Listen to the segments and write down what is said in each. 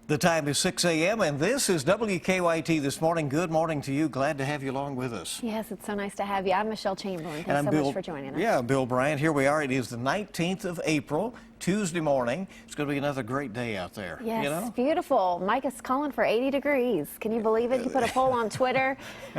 The time is 6 a.m. and this is WKYT This Morning. Good morning to you. Glad to have you along with us. Yes, it's so nice to have you. I'm Michelle Chamberlain. Thanks so much for joining us. Yeah, Bill Bryant. Here we are. It is the 19th of April, Tuesday morning. It's going to be another great day out there. Yes, you know? Beautiful. Mike is calling for 80 degrees. Can you believe it? He put a poll on Twitter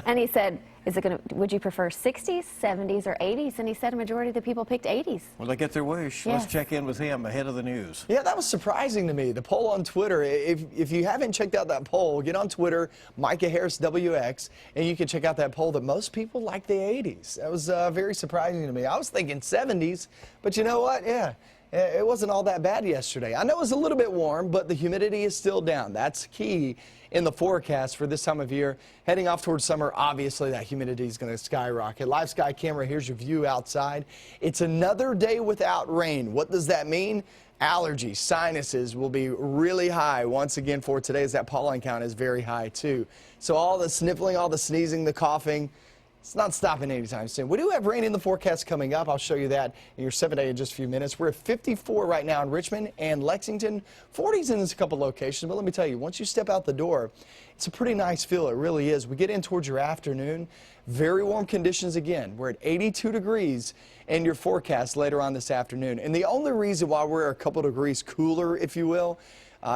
and he said, would you prefer 60s, 70s, or 80s? And he said a majority of the people picked 80s. Well, they get their wish. Yes. Let's check in with him ahead of the news. Yeah, that was surprising to me. The poll on Twitter. If you haven't checked out that poll, get on Twitter, Micah Harris WX, and you can check out that poll that most people like the 80s. That was very surprising to me. I was thinking 70s, but you know what? Yeah. It wasn't all that bad yesterday. I know it was a little bit warm, but the humidity is still down. That's key in the forecast for this time of year. Heading off towards summer, obviously that humidity is going to skyrocket. Live sky camera, here's your view outside. It's another day without rain. What does that mean? Allergies, sinuses will be really high once again for today, as that pollen count is very high too. So all the sniffling, all the sneezing, the coughing, it's not stopping anytime soon. We do have rain in the forecast coming up. I'll show you that in your 7-day in just a few minutes. We're at 54 right now in Richmond and Lexington. 40s in a couple locations, but let me tell you, once you step out the door, it's a pretty nice feel. It really is. We get in towards your afternoon. Very warm conditions again. We're at 82 degrees in your forecast later on this afternoon. And the only reason why we're a couple degrees cooler, if you will,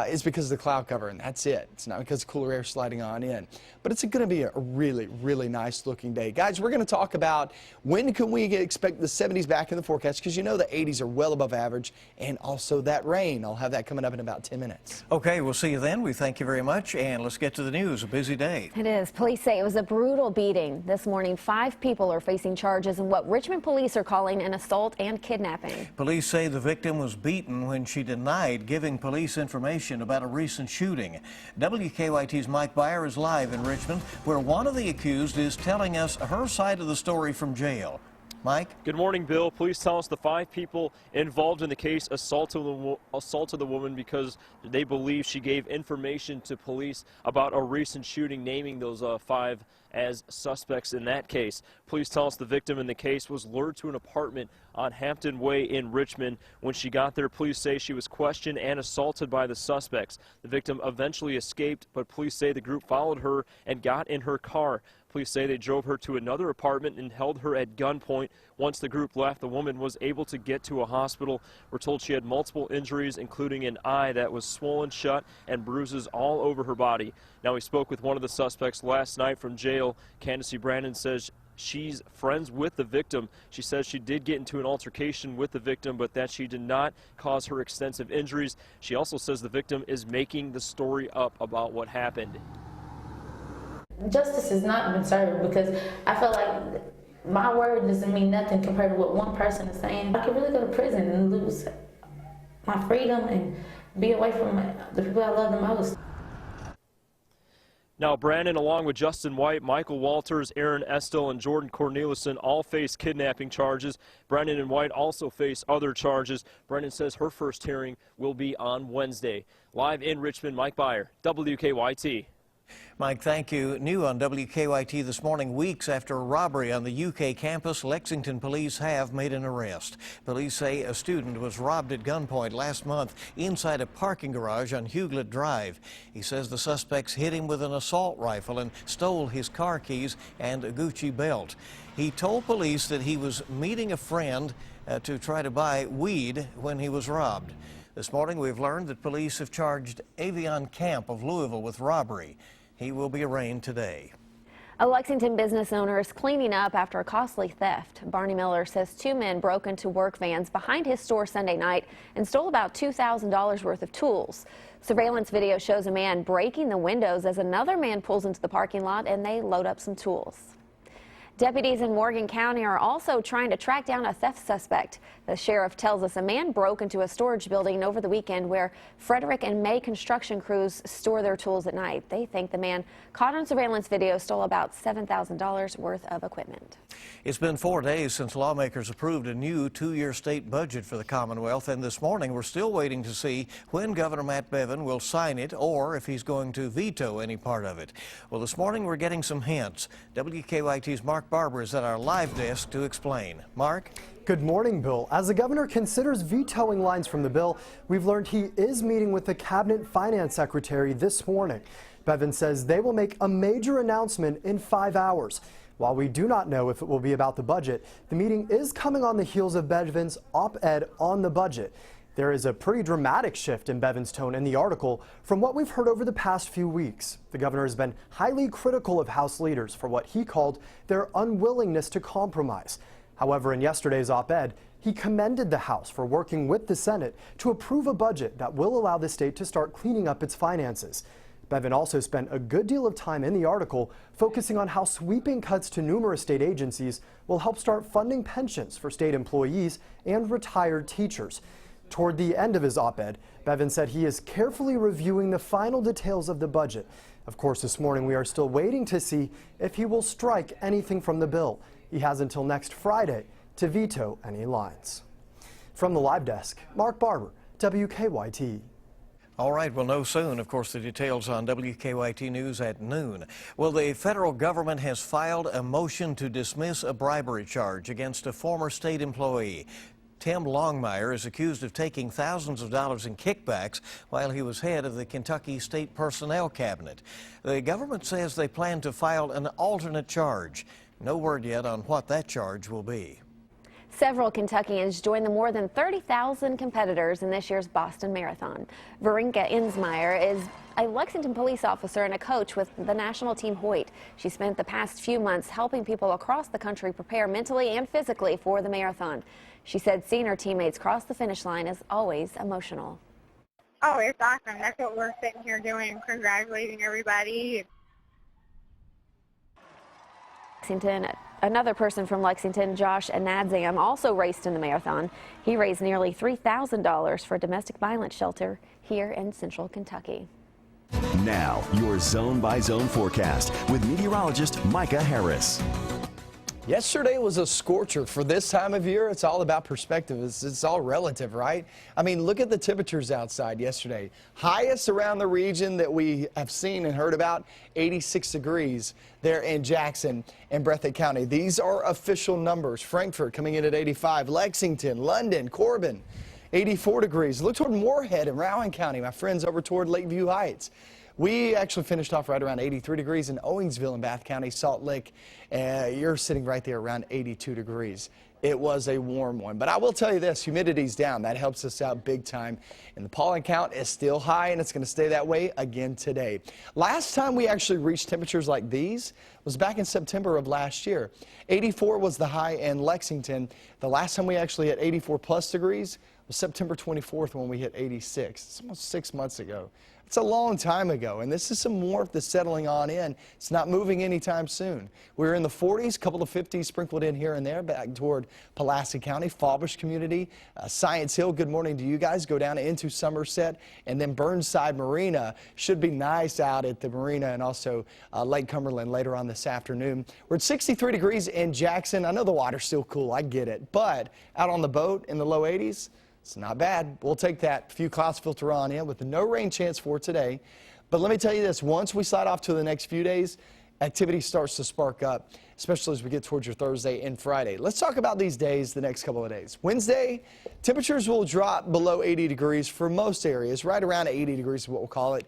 is because of the cloud cover, and that's it. It's not because of cooler air sliding on in. But it's going to be a really, really nice looking day. Guys, we're going to talk about when can we expect the 70s back in the forecast, because you know the 80s are well above average, and also that rain. I'll have that coming up in about 10 minutes. Okay, we'll see you then. We thank you very much, and let's get to the news. A busy day. It is. Police say it was a brutal beating. This morning, 5 people are facing charges in what Richmond police are calling an assault and kidnapping. Police say the victim was beaten when she denied giving police information about a recent shooting. WKYT's Mike Byer is live in Richmond, where one of the accused is telling us her side of the story from jail. Mike? Good morning, Bill. Police tell us the 5 people involved in the case assaulted the woman because they believe she gave information to police about a recent shooting, naming those 5 as suspects in that case. Police tell us the victim in the case was lured to an apartment on Hampton Way in Richmond. When she got there, police say she was questioned and assaulted by the suspects. The victim eventually escaped, but police say the group followed her and got in her car. Police say they drove her to another apartment and held her at gunpoint. Once the group left, the woman was able to get to a hospital. We're told she had multiple injuries, including an eye that was swollen shut and bruises all over her body. Now, we spoke with one of the suspects last night from jail. Candace Brandon says she's friends with the victim. She says she did get into an altercation with the victim, but that she did not cause her extensive injuries. She also says the victim is making the story up about what happened. Justice has not been served, because I feel like my word doesn't mean nothing compared to what one person is saying. I could really go to prison and lose my freedom and be away from the people I love the most. Now, Brandon, along with Justin White, Michael Walters, Aaron Estel, and Jordan Cornelison all face kidnapping charges. Brandon and White also face other charges. Brandon says her first hearing will be on Wednesday. Live in Richmond, Mike Byer, WKYT. Mike, thank you. New on WKYT this morning, weeks after a robbery on the UK campus, Lexington police have made an arrest. Police say a student was robbed at gunpoint last month inside a parking garage on Huglet Drive. He says the suspects hit him with an assault rifle and stole his car keys and a Gucci belt. He told police that he was meeting a friend to try to buy weed when he was robbed. This morning, we've learned that police have charged Avion Camp of Louisville with robbery. He will be arraigned today. A Lexington business owner is cleaning up after a costly theft. Barney Miller says 2 men broke into work vans behind his store Sunday night and stole about $2,000 worth of tools. Surveillance video shows a man breaking the windows as another man pulls into the parking lot and they load up some tools. Deputies in Morgan County are also trying to track down a theft suspect. The sheriff tells us a man broke into a storage building over the weekend where Frederick and May construction crews store their tools at night. They think the man caught on surveillance video stole about $7,000 worth of equipment. It's been 4 days since lawmakers approved a new 2-year state budget for the Commonwealth, and this morning we're still waiting to see when Governor Matt Bevin will sign it or if he's going to veto any part of it. Well, this morning we're getting some hints. WKYT's Mark Mark Barber is at our live desk to explain. Mark? Good morning, Bill. As the governor considers vetoing lines from the bill, we've learned he is meeting with the cabinet finance secretary this morning. Bevin says they will make a major announcement in 5 hours. While we do not know if it will be about the budget, the meeting is coming on the heels of Bevin's op-ed on the budget. There is a pretty dramatic shift in Bevin's tone in the article from what we've heard over the past few weeks. The governor has been highly critical of House leaders for what he called their unwillingness to compromise. However, in yesterday's op-ed, he commended the House for working with the Senate to approve a budget that will allow the state to start cleaning up its finances. Bevin also spent a good deal of time in the article focusing on how sweeping cuts to numerous state agencies will help start funding pensions for state employees and retired teachers. Toward the end of his op-ed, Bevin said he is carefully reviewing the final details of the budget. Of course, this morning we are still waiting to see if he will strike anything from the bill. He has until next Friday to veto any lines. From the live desk, Mark Barber, WKYT. All right, we'll know soon. Of course, the details on WKYT News at noon. Well, the federal government has filed a motion to dismiss a bribery charge against a former state employee. Tim Longmire is accused of taking thousands of dollars in kickbacks while he was head of the Kentucky State Personnel Cabinet. The government says they plan to file an alternate charge. No word yet on what that charge will be. Several Kentuckians joined the more than 30,000 competitors in this year's Boston Marathon. Verinka Insmeyer is a Lexington police officer and a coach with the national team Hoyt. She spent the past few months helping people across the country prepare mentally and physically for the marathon. She said seeing her teammates cross the finish line is always emotional. Oh, it's awesome. That's what we're sitting here doing, congratulating everybody. Lexington, another person from Lexington, Josh Anadzam, also raced in the marathon. He raised nearly $3,000 for a domestic violence shelter here in central Kentucky. Now, your zone-by-zone forecast with meteorologist Micah Harris. Yesterday was a scorcher. For this time of year, it's all about perspective. It's all relative, right? I mean, look at the temperatures outside yesterday. Highest around the region that we have seen and heard about, 86 degrees there in Jackson and Breathitt County. These are official numbers. Frankfort coming in at 85, Lexington, London, Corbin, 84 degrees. Look toward Moorhead and Rowan County, my friends over toward Lakeview Heights. We actually finished off right around 83 degrees in Owensville in Bath County, Salt Lake. You're sitting right there around 82 degrees. It was a warm one. But I will tell you this, humidity's down. That helps us out big time. And the pollen count is still high, and it's going to stay that way again today. Last time we actually reached temperatures like these was back in September of last year. 84 was the high in Lexington. The last time we actually hit 84 plus degrees was September 24th when we hit 86. It's almost 6 months ago. It's a long time ago, and this is some warmth that's settling on in. It's not moving anytime soon. We're in the 40s, couple of 50s sprinkled in here and there, back toward Pulaski County, Fawbush community, Science Hill. Good morning to you guys. Go down into Somerset, and then Burnside Marina. Should be nice out at the marina and also Lake Cumberland later on this afternoon. We're at 63 degrees in Jackson. I know the water's still cool, I get it, but out on the boat in the low 80s, it's not bad. We'll take that. A few clouds filter on in with no rain chance for today. But let me tell you this, once we slide off to the next few days, activity starts to spark up, especially as we get towards your Thursday and Friday. Let's talk about these days, the next couple of days. Wednesday, temperatures will drop below 80 degrees for most areas, right around 80 degrees is what we'll call it.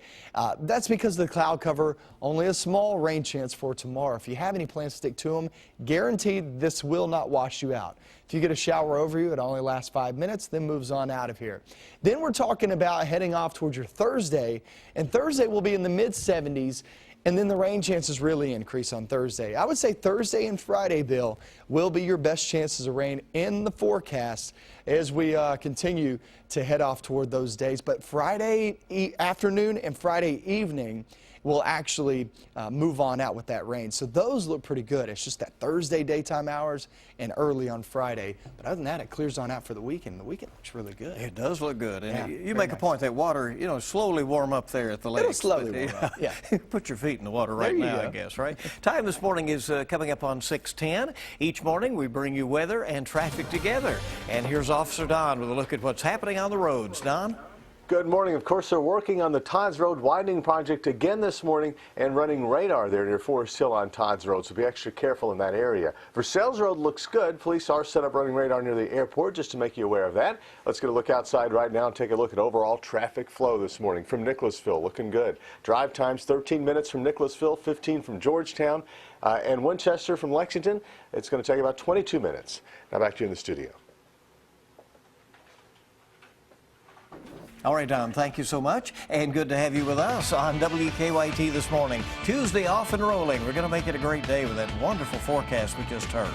That's because of the cloud cover, only a small rain chance for tomorrow. If you have any plans, stick to them. Guaranteed this will not wash you out. If you get a shower over you, it only lasts 5 minutes, then moves on out of here. Then we're talking about heading off towards your Thursday, and Thursday will be in the mid-70s. And then the rain chances really increase on Thursday. I would say Thursday and Friday, Bill, will be your best chances of rain in the forecast as we continue to head off toward those days. But Friday afternoon and Friday evening will actually move on out with that rain. So those look pretty good. It's just that Thursday daytime hours and early on Friday. But other than that, it clears on out for the weekend. The weekend looks really good. It does look good. And Yeah, you make a point that water, slowly warm up there at the lake. It'll slowly warm up, yeah. Put your feet in the water right There you now, go. I guess, right? Time this morning is coming up on 6:10. Each morning we bring you weather and traffic together. And here's Officer Don with a look at what's happening on the roads. Don? Good morning. Of course, they're working on the Todd's Road widening project again this morning and running radar there near Forest Hill on Todd's Road, so be extra careful in that area. Versailles Road looks good. Police are set up running radar near the airport, just to make you aware of that. Let's get a look outside right now and take a look at overall traffic flow this morning from Nicholasville. Looking good. Drive times 13 minutes from Nicholasville, 15 from Georgetown, and Winchester from Lexington. It's going to take about 22 minutes. Now back to you in the studio. All right, Don, thank you so much, and good to have you with us on WKYT this morning. Tuesday off and rolling. We're going to make it a great day with that wonderful forecast we just heard.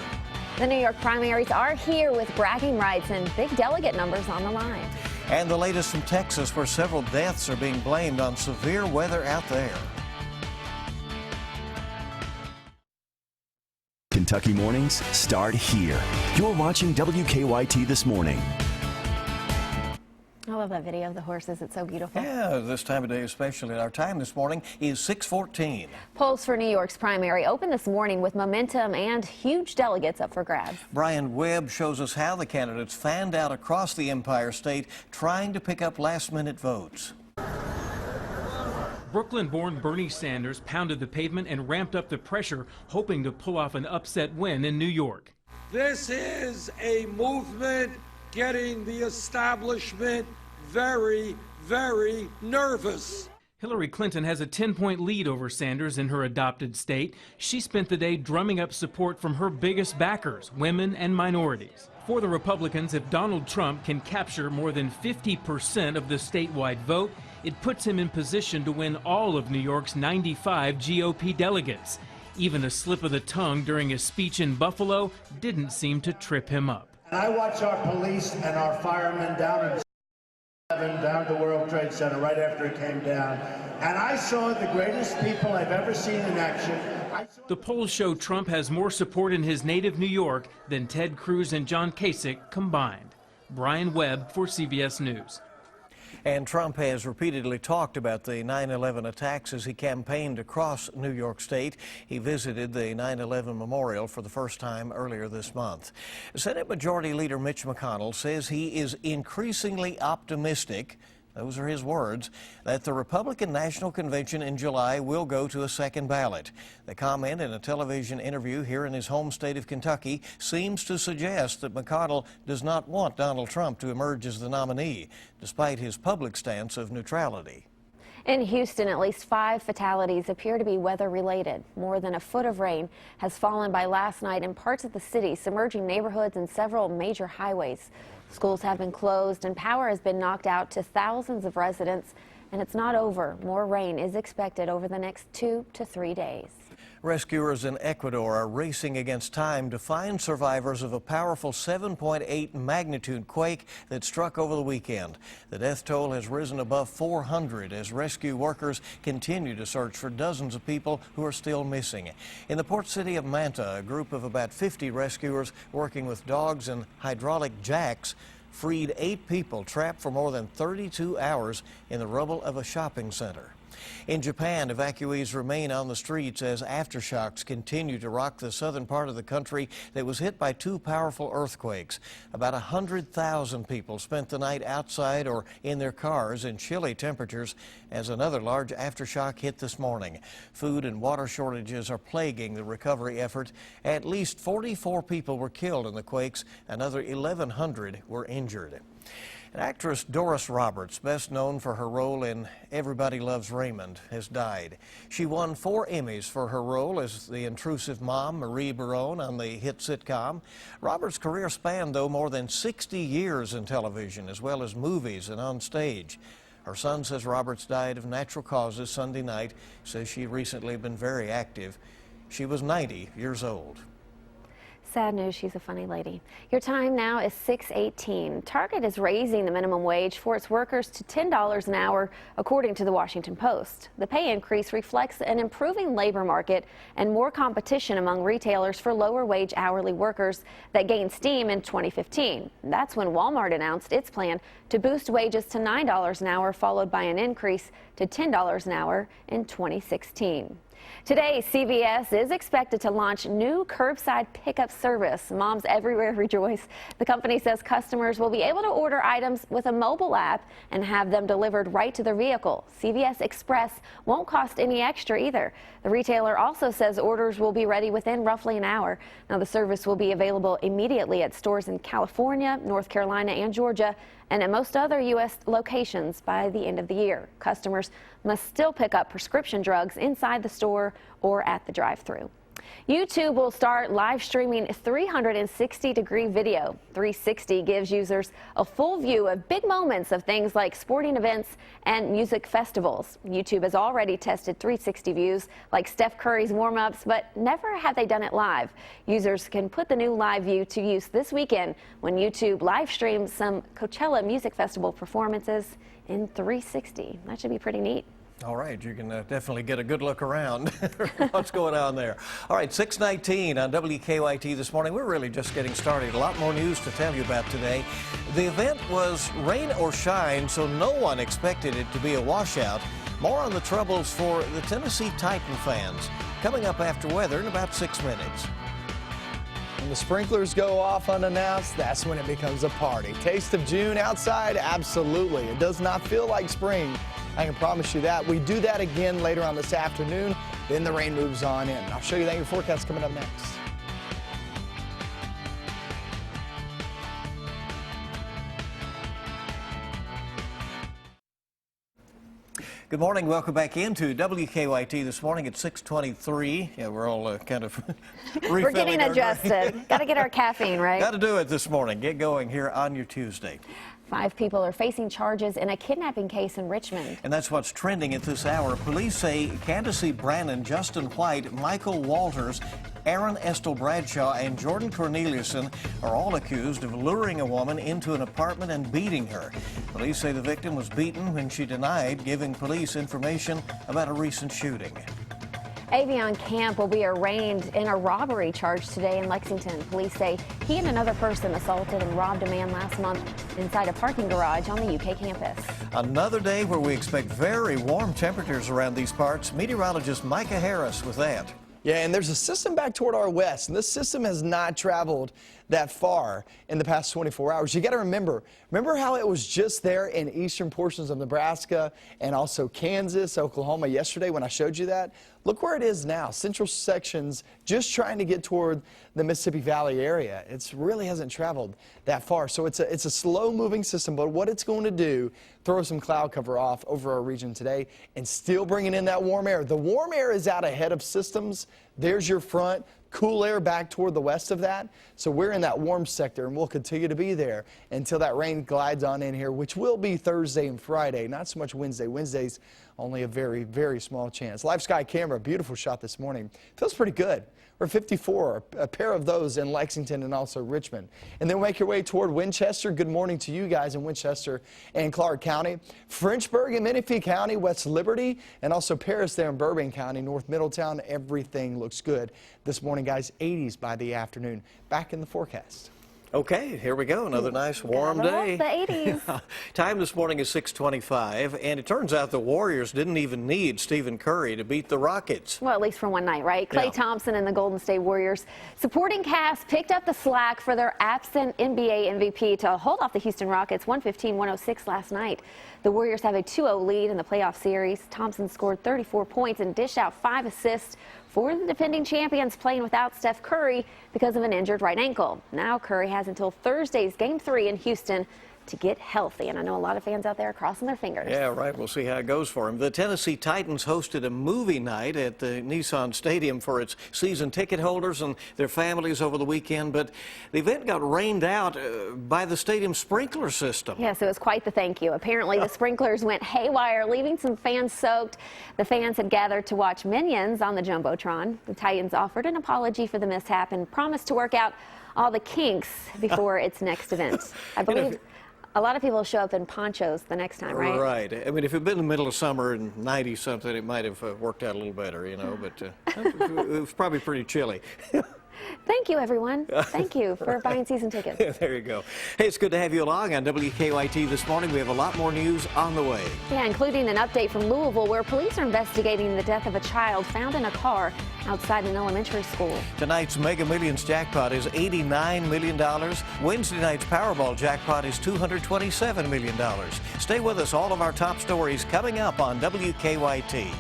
The New York primaries are here with bragging rights and big delegate numbers on the line. And the latest from Texas, where several deaths are being blamed on severe weather out there. Kentucky mornings start here. You're watching WKYT This Morning. I love that video of the horses. It's so beautiful. Yeah, this time of day especially. Our time this morning is 6:14. Polls for New York's primary open this morning with momentum and huge delegates up for grabs. Brian Webb shows us how the candidates fanned out across the Empire State trying to pick up last-minute votes. Brooklyn-born Bernie Sanders pounded the pavement and ramped up the pressure, hoping to pull off an upset win in New York. This is a movement getting the establishment very, very nervous. Hillary Clinton has a 10-point lead over Sanders in her adopted state. She spent the day drumming up support from her biggest backers, women and minorities. For the Republicans, if Donald Trump can capture more than 50% of the statewide vote, it puts him in position to win all of New York's 95 GOP delegates. Even a slip of the tongue during a speech in Buffalo didn't seem to trip him up. I watch our police and our firemen down to World Trade Center right after it came down, and I saw the greatest people I've ever seen in action. The polls show Trump has more support in his native New York than Ted Cruz and John Kasich combined. Brian Webb for CBS News. And Trump has repeatedly talked about the 9/11 attacks as he campaigned across New York State. He visited the 9/11 memorial for the first time earlier this month. Senate Majority Leader Mitch McConnell says he is increasingly optimistic, those are his words, that the Republican National Convention in July will go to a second ballot. The comment in a television interview here in his home state of Kentucky seems to suggest that McConnell does not want Donald Trump to emerge as the nominee, despite his public stance of neutrality. In Houston, at least 5 fatalities appear to be weather-related. More than a foot of rain has fallen by last night in parts of the city, submerging neighborhoods and several major highways. Schools have been closed and power has been knocked out to thousands of residents. And it's not over. More rain is expected over the next 2 to 3 days. Rescuers in Ecuador are racing against time to find survivors of a powerful 7.8 magnitude quake that struck over the weekend. The death toll has risen above 400 as rescue workers continue to search for dozens of people who are still missing. In the port city of Manta, a group of about 50 rescuers working with dogs and hydraulic jacks freed 8 people trapped for more than 32 hours in the rubble of a shopping center. In Japan, evacuees remain on the streets as aftershocks continue to rock the southern part of the country that was hit by 2 powerful earthquakes. About 100,000 people spent the night outside or in their cars in chilly temperatures as another large aftershock hit this morning. Food and water shortages are plaguing the recovery effort. At least 44 people were killed in the quakes. Another 1,100 were injured. And actress Doris Roberts, best known for her role in Everybody Loves Raymond, has died. She won 4 Emmys for her role as the intrusive mom, Marie Barone, on the hit sitcom. Roberts' career spanned, though, more than 60 years in television, as well as movies and on stage. Her son says Roberts died of natural causes Sunday night, says she recently been very active. She was 90 years old. Sad news, she's a funny lady. Your time now is 6:18. Target is raising the minimum wage for its workers to $10 an hour, according to the Washington Post. The pay increase reflects an improving labor market and more competition among retailers for lower wage hourly workers that gained steam in 2015. That's when Walmart announced its plan to boost wages to $9 an hour, followed by an increase to $10 an hour in 2016. Today, CVS is expected to launch new curbside pickup service. Moms everywhere rejoice. The company says customers will be able to order items with a mobile app and have them delivered right to their vehicle. CVS Express won't cost any extra either. The retailer also says orders will be ready within roughly an hour. Now, the service will be available immediately at stores in California, North Carolina, and Georgia, and at most other U.S. locations by the end of the year. Customers must still pick up prescription drugs inside the store or at the drive-thru. YouTube will start live streaming 360-degree video. 360 gives users a full view of big moments of things like sporting events and music festivals. YouTube has already tested 360 views like Steph Curry's warm-ups, but never have they done it live. Users can put the new live view to use this weekend when YouTube live streams some Coachella Music Festival performances in 360. That should be pretty neat. All right, you can definitely get a good look around what's going on there. All right, 6:19 on WKYT this morning. We're really just getting started. A lot more news to tell you about today. The event was rain or shine, so no one expected it to be a washout. More on the troubles for the Tennessee Titan fans. Coming up after weather in about 6 minutes. When the sprinklers go off unannounced, that's when it becomes a party. Taste of June outside? Absolutely. It does not feel like spring. I can promise you that. We do that again later on this afternoon. Then the rain moves on in. I'll show you that in your forecast coming up next. Good morning. Welcome back into WKYT this morning at 6:23. Yeah, we're all kind of We're getting adjusted. Got to get our caffeine, right? Got to do it this morning. Get going here on your Tuesday. 5 people are facing charges in a kidnapping case in Richmond. And that's what's trending at this hour. Police say Candace Brannon, Justin White, Michael Walters, Aaron Estel Bradshaw, and Jordan Corneliuson are all accused of luring a woman into an apartment and beating her. Police say the victim was beaten when she denied giving police information about a recent shooting. Avion Camp will be arraigned in a robbery charge today in Lexington. Police say he and another person assaulted and robbed a man last month inside a parking garage on the UK campus. Another day where we expect very warm temperatures around these parts. Meteorologist Micah Harris with that. Yeah, and there's a system back toward our west, and this system has not traveled that far in the past 24 hours. You got to remember how it was just there in eastern portions of Nebraska and also Kansas, Oklahoma yesterday when I showed you that. Look where it is now, central sections just trying to get toward the Mississippi Valley area. It really hasn't traveled that far. So it's a slow moving system, but what it's going to do, throw some cloud cover off over our region today and still bringing in that warm air. The warm air is out ahead of systems. There's your front. Cool air back toward the west of that. So we're in that warm sector and we'll continue to be there until that rain glides on in here, which will be Thursday and Friday, not so much Wednesday. Wednesday's only a very, very small chance. Live sky camera, beautiful shot this morning. Feels pretty good. We're 54, a pair of those in Lexington and also Richmond. And then we'll make your way toward Winchester. Good morning to you guys in Winchester and Clark County. Frenchburg and Menifee County, West Liberty, and also Paris there in Bourbon County, North Middletown. Everything looks good this morning, guys. 80s by the afternoon. Back in the forecast. Okay, here we go. Another nice warm day. The 80s. Time this morning is 6:25, and it turns out the Warriors didn't even need Stephen Curry to beat the Rockets. Well, at least for one night, right? Klay Thompson and the Golden State Warriors supporting cast picked up the slack for their absent NBA MVP to hold off the Houston Rockets 115-106 last night. The Warriors have a 2-0 lead in the playoff series. Thompson scored 34 points and dished out 5 assists for the defending champions playing without Steph Curry because of an injured right ankle. Now Curry has until Thursday's Game 3 in Houston to get healthy, and I know a lot of fans out there are crossing their fingers. Yeah, right. We'll see how it goes for him. The Tennessee Titans hosted a movie night at the Nissan Stadium for its season ticket holders and their families over the weekend, but the event got rained out by the stadium sprinkler system. Yes, it was quite the thank you. Apparently, the sprinklers went haywire, leaving some fans soaked. The fans had gathered to watch Minions on the Jumbotron. The Titans offered an apology for the mishap and promised to work out all the kinks before its next event. I believe a lot of people show up in ponchos the next time, right? Right. I mean, if it had been in the middle of summer and 90-something, it might have worked out a little better, you know, but it was probably pretty chilly. Thank you, everyone. Thank you for buying season tickets. There you go. Hey, it's good to have you along on WKYT this morning. We have a lot more news on the way. Yeah, including an update from Louisville where police are investigating the death of a child found in a car outside an elementary school. Tonight's Mega Millions jackpot is $89 million. Wednesday night's Powerball jackpot is $227 million. Stay with us. All of our top stories coming up on WKYT.